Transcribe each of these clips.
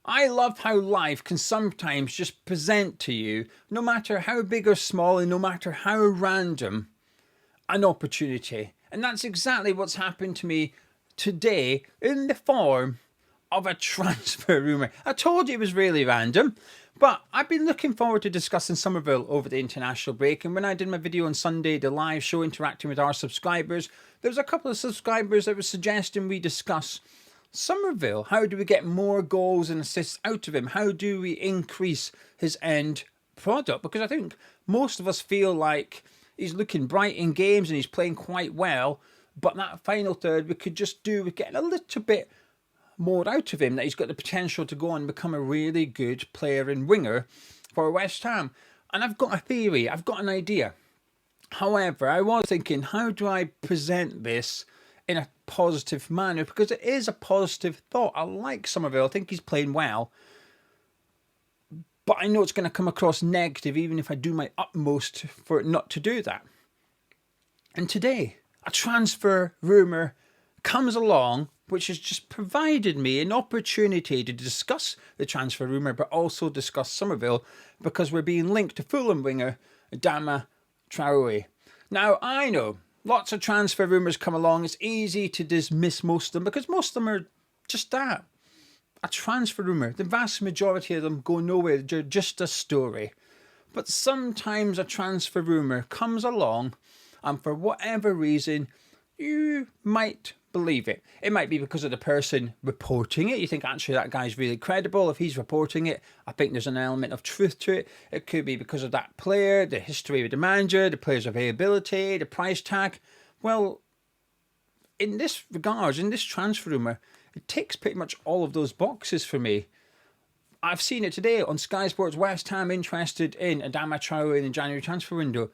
I love how life can sometimes just present to you, no matter how big or small and no matter how random, an opportunity. And that's exactly what's happened to me today in the form of a transfer rumour. I told you it was really random, but I've been looking forward to discussing Summerville over the international break. And when I did my video on Sunday, the live show interacting with our subscribers, there was a couple of subscribers that were suggesting we discuss Summerville. How do we get more goals and assists out of him? How do we increase his end product? Because I think most of us feel like he's looking bright in games and he's playing quite well, but that final third we could just do with getting a little bit more out of him, that he's got the potential to go on and become a really good player and winger for West Ham. And I've got a theory, I've got an idea. However, I was thinking, how do I present this in a positive manner? Because it is a positive thought. I like Summerville, I think he's playing well. But I know it's going to come across negative, even if I do my utmost for it not to do that. And today, a transfer rumour comes along, which has just provided me an opportunity to discuss the transfer rumour, but also discuss Summerville, because we're being linked to Fulham winger Adama Traore. Now, I know lots of transfer rumours come along. It's easy to dismiss most of them, because most of them are just that. A transfer rumour. The vast majority of them go nowhere. They're just a story. But sometimes a transfer rumour comes along, and for whatever reason, you might believe it. It might be because of the person reporting it. You think, actually, that guy's really credible. If he's reporting it, I think there's an element of truth to it. It could be because of that player, the history with the manager, the player's availability, the price tag. Well, in this regards, in this transfer rumour, it ticks pretty much all of those boxes for me. I've seen it today on Sky Sports. West Ham interested in Adama Traore in the January transfer window.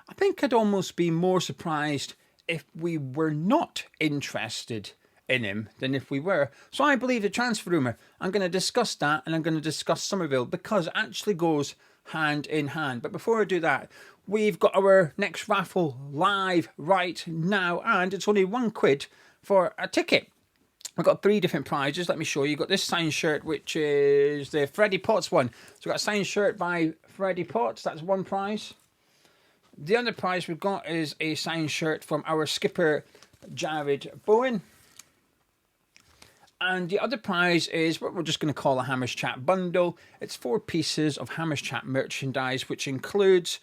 I think I'd almost be more surprised if we were not interested in him than if we were. So I believe the transfer rumour. I'm going to discuss that, and I'm going to discuss Summerville, because it actually goes hand in hand. But before I do that, we've got our next raffle live right now, and it's only £1 for a ticket. We've got 3 different prizes. Let me show you. You've got this signed shirt, which is the Freddie Potts one. So we've got a signed shirt by Freddie Potts. That's one prize. The other prize we've got is a signed shirt from our skipper, Jared Bowen. And the other prize is what we're just going to call a Hammers Chat bundle. It's 4 pieces of Hammers Chat merchandise, which includes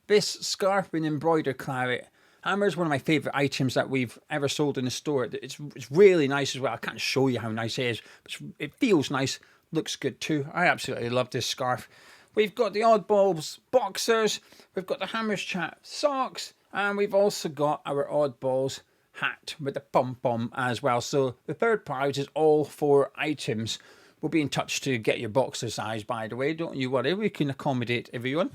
this scarf in embroidered claret. Hammer is one of my favourite items that we've ever sold in the store. It's really nice as well. I can't show you how nice it is, but it feels nice, looks good too. I absolutely love this scarf. We've got the Oddballs boxers, we've got the Hammers Chat socks, and we've also got our Oddballs hat with the pom-pom as well. So the third prize is all 4 items. We'll be in touch to get your boxer size, by the way. Don't you worry, we can accommodate everyone.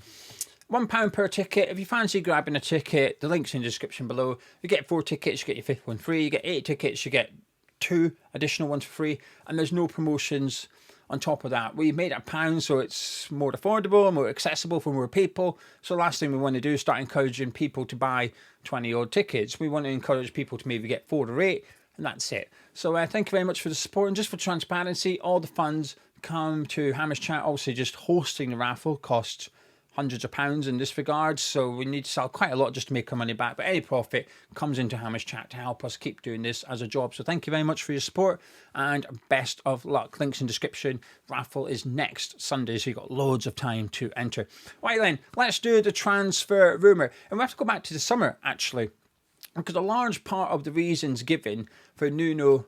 £1 per ticket. If you fancy grabbing a ticket, the link's in the description below. You get 4 tickets, you get your 5th one free. You get 8 tickets, you get 2 additional ones for free. And there's no promotions on top of that. We made it £1, so it's more affordable, more accessible for more people. So the last thing we want to do is start encouraging people to buy 20 odd tickets. We want to encourage people to maybe get 4 or 8, and that's it. So thank you very much for the support. And just for transparency, all the funds come to Hammers Chat. Obviously, just hosting the raffle costs hundreds of pounds in this regard, so we need to sell quite a lot just to make our money back, but any profit comes into Hammers Chat to help us keep doing this as a job. So thank you very much for your support, and best of luck. Links in description. Raffle is next Sunday, so you've got loads of time to enter. Right then, let's do the transfer rumour, and we have to go back to the summer actually, because a large part of the reasons given for Nuno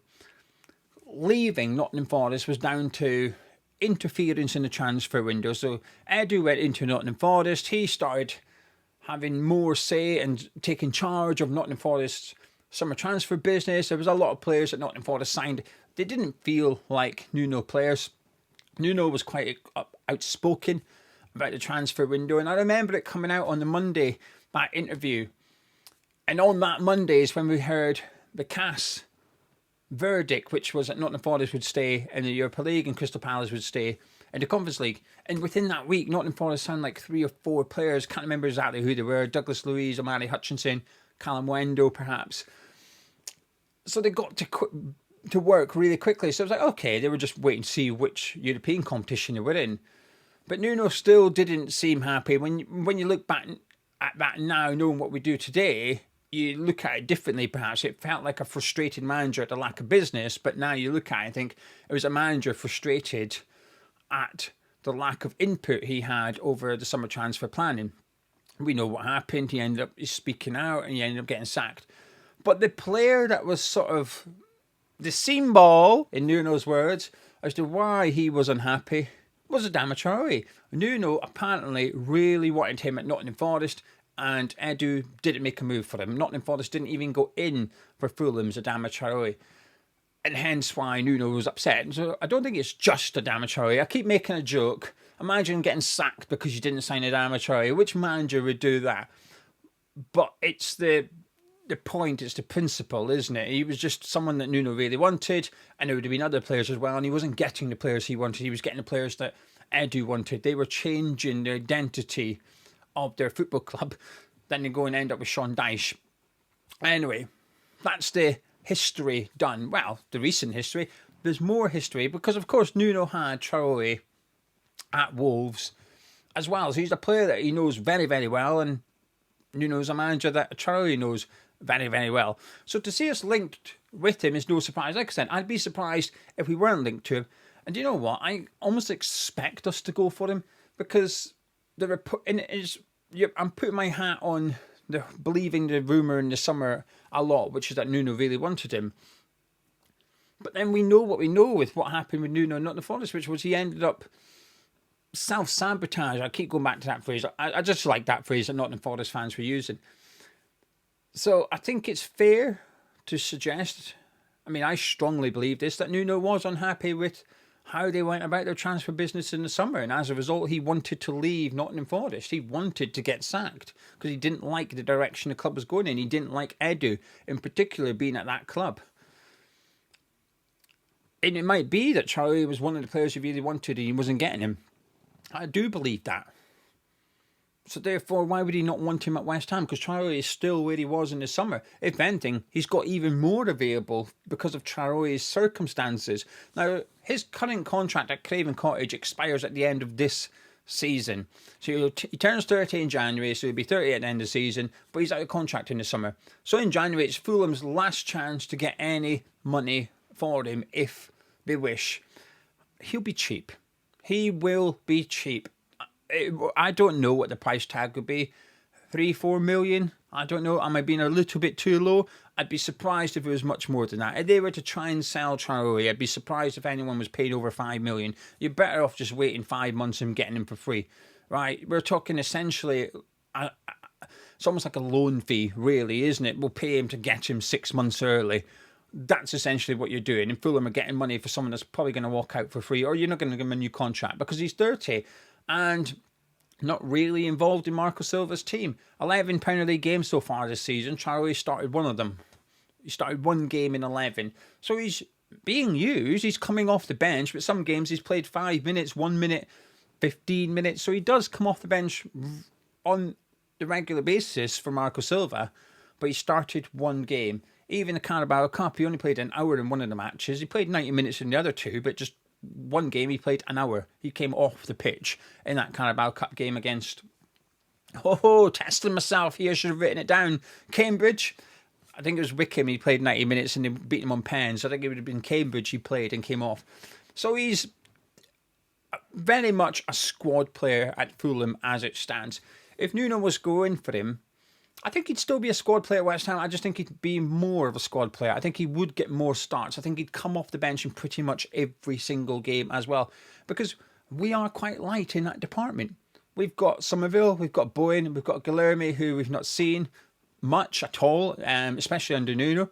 leaving Nottingham Forest was down to interference in the transfer window. So Edu went into Nottingham Forest. He started having more say and taking charge of Nottingham Forest's summer transfer business. There was a lot of players that Nottingham Forest signed. They didn't feel like Nuno players. Nuno was quite outspoken about the transfer window, and I remember it coming out on the Monday, that interview. And on that Monday is when we heard the CAS verdict, which was that Nottingham Forest would stay in the Europa League and Crystal Palace would stay in the Conference League. And within that week, Nottingham Forest signed like 3 or 4 players. Can't remember exactly who they were. Douglas Luiz, Omari Hutchinson, Callum Wendo, perhaps. So they got to to work really quickly. So it was like, okay, they were just waiting to see which European competition they were in. But Nuno still didn't seem happy. When you look back at that now, knowing what we do today, you look at it differently perhaps. It felt like a frustrated manager at the lack of business, but now you look at it and think it was a manager frustrated at the lack of input he had over the summer transfer planning. We know what happened. He ended up speaking out and he ended up getting sacked. But the player that was sort of the symbol, in Nuno's words, as to why he was unhappy was Adama Traore. Nuno apparently really wanted him at Nottingham Forest, and Edu didn't make a move for him. Nottingham Forest didn't even go in for Fulham's Adama Traore, and hence why Nuno was upset. So I don't think it's just Adama Traore. I keep making a joke. Imagine getting sacked because you didn't sign Adama Traore. Which manager would do that? But it's the point, it's the principle, isn't it? He was just someone that Nuno really wanted, and there would have been other players as well, and he wasn't getting the players he wanted. He was getting the players that Edu wanted. They were changing the identity of their football club. Then they go and end up with Sean Dyche. Anyway, that's the history done. Well, the recent history. There's more history because, of course, Nuno had Traore at Wolves as well. So he's a player that he knows very, very well, and Nuno's a manager that Traore knows very, very well. So to see us linked with him is no surprise. Like I said, I'd be surprised if we weren't linked to him. And do you know what? I almost expect us to go for him because I'm putting my hat on believing the rumour in the summer a lot, which is that Nuno really wanted him. But then we know what we know with what happened with Nuno and Nottingham Forest, which was he ended up self-sabotage. I keep going back to that phrase. I just like that phrase that Nottingham Forest fans were using. So I think it's fair to suggest, I strongly believe this, that Nuno was unhappy with how they went about their transfer business in the summer. And as a result, he wanted to leave Nottingham Forest. He wanted to get sacked because he didn't like the direction the club was going in. He didn't like Edu, in particular, being at that club. And it might be that Traore was one of the players he really wanted and he wasn't getting him. I do believe that. So therefore, why would he not want him at West Ham? Because Traore is still where he was in the summer. If anything, he's got even more available because of Traore's circumstances. Now, his current contract at Craven Cottage expires at the end of this season. So he turns 30 in January, so he'll be 30 at the end of the season, but he's out of contract in the summer. So in January, it's Fulham's last chance to get any money for him if they wish. He'll be cheap. He will be cheap. I don't know what the price tag would be. 3-4 million? I don't know. Am I being a little bit too low? I'd be surprised if it was much more than that. If they were to try and sell Traore, I'd be surprised if anyone was paid over 5 million. You're better off just waiting 5 months and getting him for free. Right? We're talking essentially, it's almost like a loan fee, really, isn't it? We'll pay him to get him 6 months early. That's essentially what you're doing. And Fulham are getting money for someone that's probably going to walk out for free, or you're not going to give him a new contract because he's 30 and not really involved in Marco Silva's team. 11 Premier League games so far this season. Traore started one of them. He started one game in 11. So he's being used. He's coming off the bench, but some games he's played 5 minutes, 1 minute, 15 minutes. So he does come off the bench on the regular basis for Marco Silva, but he started one game. Even the Carabao Cup, he only played an hour in one of the matches. He played 90 minutes in the other two, but just one game he played an hour. He came off the pitch in that Carabao Cup game against, testing myself here, should have written it down, Cambridge. I think it was Wickham. He played 90 minutes and they beat him on pens. I think it would have been Cambridge he played and came off. So he's very much a squad player at Fulham as it stands. If Nuno was going for him, I think he'd still be a squad player at West Ham. I just think he'd be more of a squad player. I think he would get more starts. I think he'd come off the bench in pretty much every single game as well. Because we are quite light in that department. We've got Summerville, we've got Bowen, we've got Guilherme, who we've not seen much at all, especially under Nuno.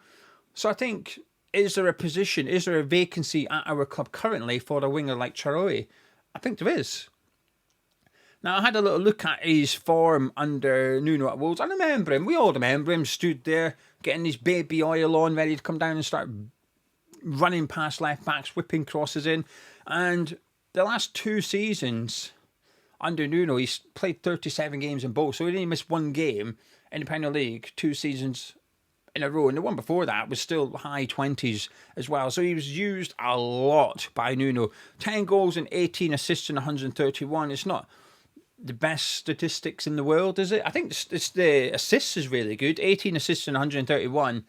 So I think, is there a vacancy at our club currently for a winger like Traore? I think there is. Now, I had a little look at his form under Nuno at Wolves. I remember him. We all remember him. Stood there, getting his baby oil on, ready to come down and start running past left-backs, whipping crosses in. And the last 2 seasons under Nuno, he's played 37 games in both. So he only missed 1 game in the Premier League 2 seasons in a row, and the one before that was still high 20s as well. So he was used a lot by Nuno. 10 goals and 18 assists and 131. It's not the best statistics in the world, is it? I think it's the assists is really good. 18 assists and 131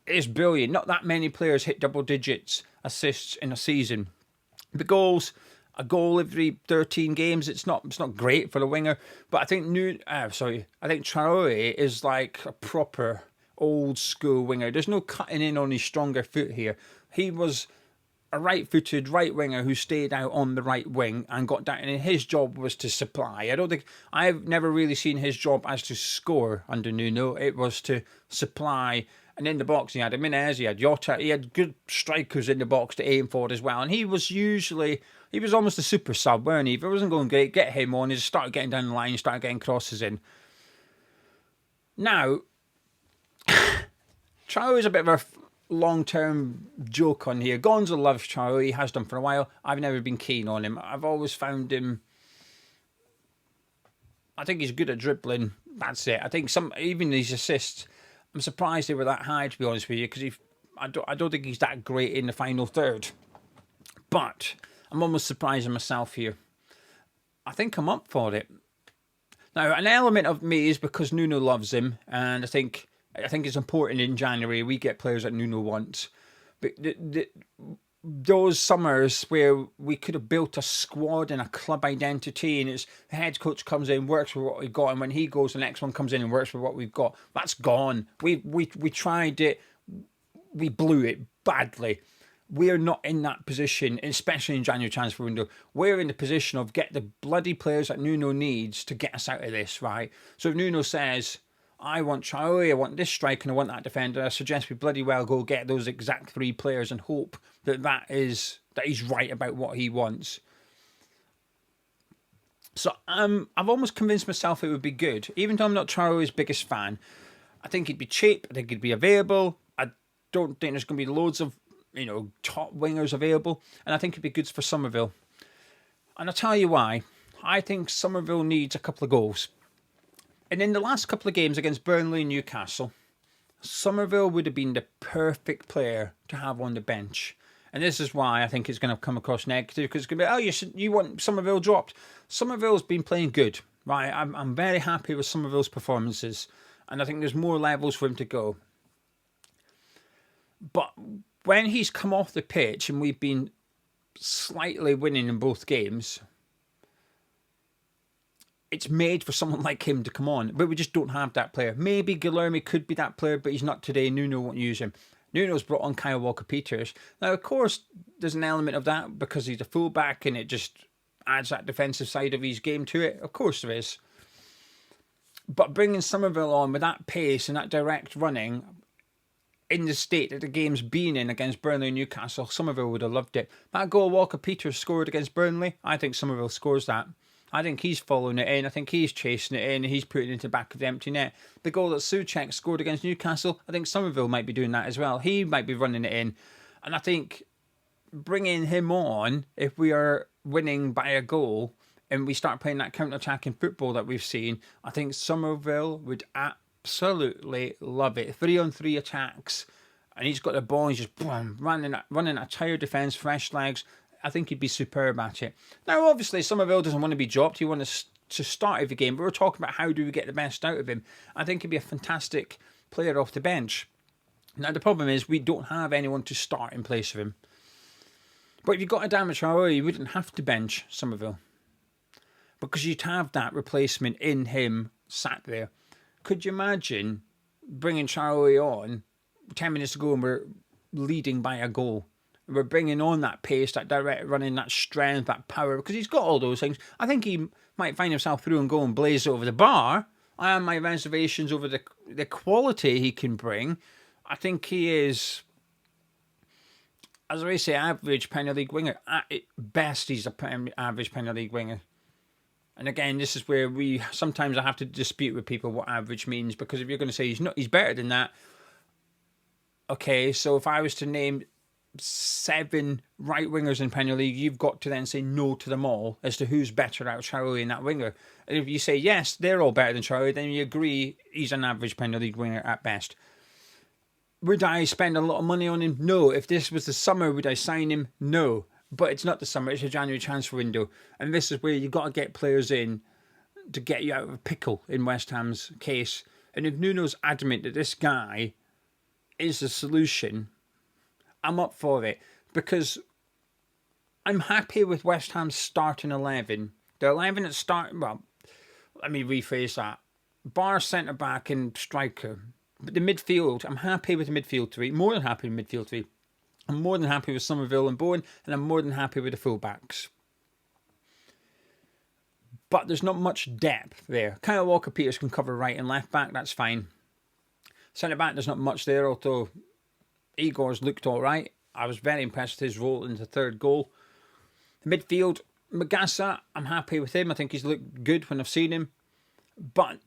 is brilliant. Not that many players hit double digits assists in a season. The goals, a goal every 13 games. It's not great for a winger, but I think I think Traore is like a proper old school winger. There's no cutting in on his stronger foot here. He was a right-footed right winger who stayed out on the right wing and got down, and his job was to supply. I've never really seen his job as to score under Nuno. It was to supply. And in the box, he had Jimenez, he had Jota, he had good strikers in the box to aim for as well. And he was almost a super sub, weren't he? If it wasn't going great, get him on, he just started getting down the line, started getting crosses in. Now, Traore is a bit of a long-term joke on here. Gonzo loves Traore, he has done for a while. I've never been keen on him. I've always found him, I think he's good at dribbling, that's it. I think even his assists, I'm surprised they were that high, to be honest with you, because I don't think he's that great in the final third. But I'm almost surprised myself here. I think I'm up for it. Now, an element of me is because Nuno loves him, and I think it's important in January we get players that Nuno wants. But those summers where we could have built a squad and a club identity, and it's the head coach comes in, works with what we've got, and when he goes, the next one comes in and works with what we've got. That's gone. We tried it, we blew it badly. We're not in that position, especially in January transfer window. We're in the position of get the bloody players that Nuno needs to get us out of this, right? So if Nuno says, I want Traore, I want this striker, and I want that defender, I suggest we bloody well go get those exact 3 players and hope that he's right about what he wants. So I've almost convinced myself it would be good, even though I'm not Traore's biggest fan. I think he'd be cheap. I think he'd be available. I don't think there's going to be loads of top wingers available, and I think it'd be good for Summerville. And I'll tell you why. I think Summerville needs a couple of goals. And in the last couple of games against Burnley and Newcastle, Summerville would have been the perfect player to have on the bench. And this is why I think it's going to come across negative, because it's going to be, you want Summerville dropped. Summerville's been playing good, right? I'm very happy with Summerville's performances, and I think there's more levels for him to go. But when he's come off the pitch and we've been slightly winning in both games, it's made for someone like him to come on, but we just don't have that player. Maybe Guilherme could be that player, but he's not today. Nuno won't use him. Nuno's brought on Kyle Walker-Peters. Now, of course, there's an element of that because he's a fullback and it just adds that defensive side of his game to it. Of course there is. But bringing Summerville on with that pace and that direct running in the state that the game's been in against Burnley and Newcastle, Summerville would have loved it. That goal Walker-Peters scored against Burnley, I think Summerville scores that. I think he's following it in. I think he's chasing it in. He's putting it into the back of the empty net. The goal that Souček scored against Newcastle, I think Summerville might be doing that as well. He might be running it in. And I think bringing him on, if we are winning by a goal and we start playing that counter-attacking football that we've seen, I think Summerville would absolutely love it. 3-on-3 attacks. And he's got the ball. He's just boom, running a tired defence, fresh legs. I think he'd be superb at it. Now, obviously, Summerville doesn't want to be dropped. He wants to start every game. But we're talking about how do we get the best out of him. I think he'd be a fantastic player off the bench. Now, the problem is we don't have anyone to start in place of him. But if you've got Adama Traore, you wouldn't have to bench Summerville, because you'd have that replacement in him sat there. Could you imagine bringing Traore on 10 minutes ago and we're leading by a goal? We're bringing on that pace, that direct running, that strength, that power, because he's got all those things. I think he might find himself through and go and blaze over the bar. I have my reservations over the quality he can bring. I think he is, as I say, average Premier League winger. At best, he's an average Premier League winger. And again, this is where sometimes I have to dispute with people what average means, because if you're going to say he's better than that, okay, so if I was to name 7 right wingers in Premier League, you've got to then say no to them all as to who's better out of Traore and that winger. And if you say yes, they're all better than Traore, then you agree he's an average Premier League winger at best. Would I spend a lot of money on him? No. If this was the summer, would I sign him? No. But it's not the summer, it's a January transfer window. And this is where you've got to get players in to get you out of a pickle in West Ham's case. And if Nuno's adamant that this guy is the solution, I'm up for it. Because I'm happy with West Ham's starting 11. The 11 at start, well, let me rephrase that. Bar centre-back and striker. But the midfield, I'm happy with the midfield three. More than happy with midfield three. I'm more than happy with Summerville and Bowen. And I'm more than happy with the full-backs. But there's not much depth there. Kyle Walker-Peters can cover right and left back. That's fine. Centre-back, there's not much there. Although Igor's looked all right. I was very impressed with his role in the third goal. The midfield, Magassa, I'm happy with him. I think he's looked good when I've seen him. But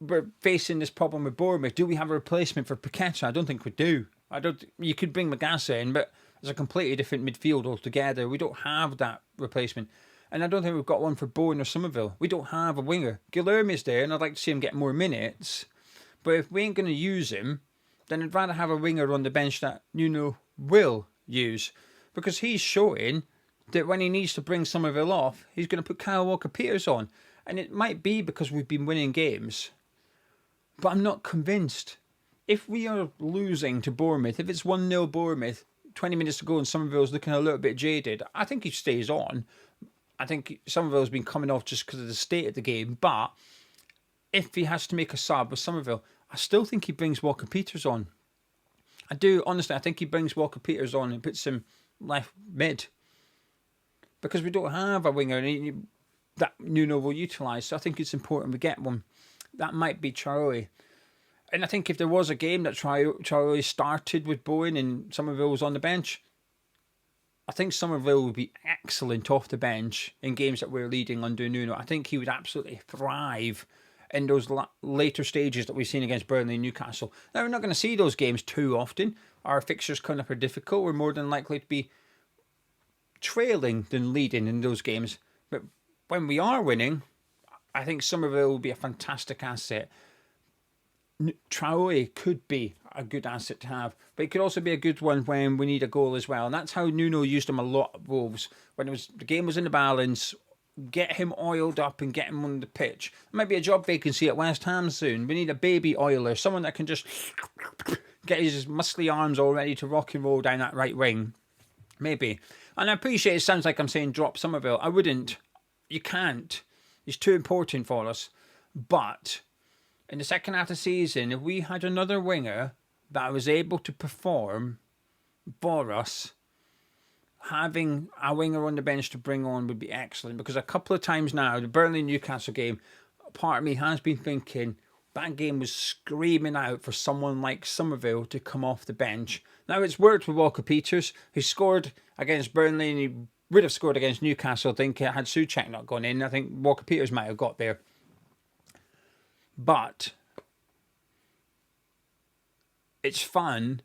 we're facing this problem with Bournemouth. Do we have a replacement for Paqueta? I don't think we do. You could bring Magassa in, but it's a completely different midfield altogether. We don't have that replacement. And I don't think we've got one for Bowen or Summerville. We don't have a winger. Guilherme's there, and I'd like to see him get more minutes. But if we ain't going to use him, then I'd rather have a winger on the bench that Nuno will use. Because he's showing that when he needs to bring Summerville off, he's going to put Kyle Walker-Peters on. And it might be because we've been winning games. But I'm not convinced. If we are losing to Bournemouth, if it's 1-0 Bournemouth, 20 minutes to go and Summerville's looking a little bit jaded, I think he stays on. I think Summerville's been coming off just because of the state of the game. But if he has to make a sub with Summerville, I still think he brings Walker-Peters on. I do, honestly, I think he brings Walker-Peters on and puts him left mid. Because we don't have a winger that Nuno will utilise. So I think it's important we get one. That might be Traore. And I think if there was a game that Traore started with Bowen and Summerville was on the bench, I think Summerville would be excellent off the bench in games that we're leading under Nuno. I think he would absolutely thrive in those later stages that we've seen against Burnley and Newcastle. Now, we're not going to see those games too often. Our fixtures coming up are difficult. We're more than likely to be trailing than leading in those games. But when we are winning, I think Summerville will be a fantastic asset. Traore could be a good asset to have, but it could also be a good one when we need a goal as well. And that's how Nuno used him a lot at Wolves. When the game was in the balance, get him oiled up and get him on the pitch. There might be a job vacancy at West Ham soon. We need a baby oiler, someone that can just get his muscly arms all ready to rock and roll down that right wing. Maybe. And I appreciate it sounds like I'm saying drop Summerville. I wouldn't. You can't. He's too important for us. But in the second half of the season, if we had another winger that was able to perform for us, having a winger on the bench to bring on would be excellent. Because a couple of times now, the Burnley-Newcastle game, part of me has been thinking that game was screaming out for someone like Summerville to come off the bench. Now, it's worked with Walker-Peters, who scored against Burnley and he would have scored against Newcastle. I think had Souček not gone in. I think Walker-Peters might have got there. But it's fun.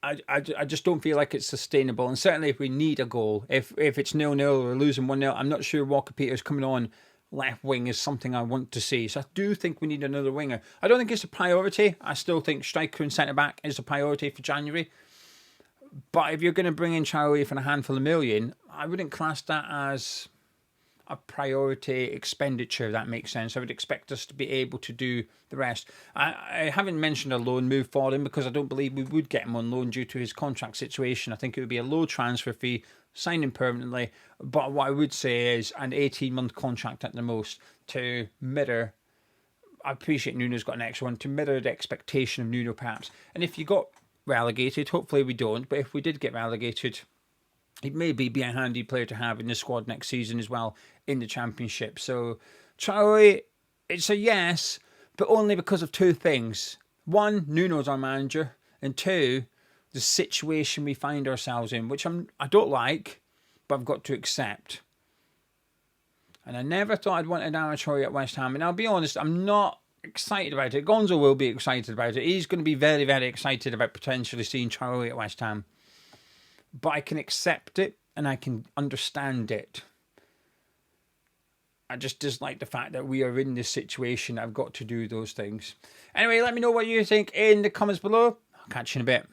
I just don't feel like it's sustainable. And certainly if we need a goal, if it's 0-0 or we're losing 1-0, I'm not sure Walker-Peters coming on left wing is something I want to see. So I do think we need another winger. I don't think it's a priority. I still think striker and centre-back is a priority for January. But if you're going to bring in Traore for a handful of million, I wouldn't class that as a priority expenditure, if that makes sense. I would expect us to be able to do the rest. I haven't mentioned a loan move for him because I don't believe we would get him on loan due to his contract situation. I think it would be a low transfer fee, sign him permanently. But what I would say is an 18-month contract at the most to mirror. I appreciate Nuno's got an extra one to mirror the expectation of Nuno perhaps. And if you got relegated, hopefully we don't, but if we did get relegated, he'd maybe be a handy player to have in the squad next season as well in the Championship. So Traore, it's a yes, but only because of two things. One, Nuno's our manager, and two, the situation we find ourselves in, which I don't like, but I've got to accept. And I never thought I'd want Adama Traore at West Ham, and I'll be honest, I'm not excited about it. Gonzo will be excited about it. He's going to be very, very excited about potentially seeing Traore at West Ham. But I can accept it and I can understand it. I just dislike the fact that we are in this situation. I've got to do those things. Anyway, let me know what you think in the comments below. Catch you in a bit.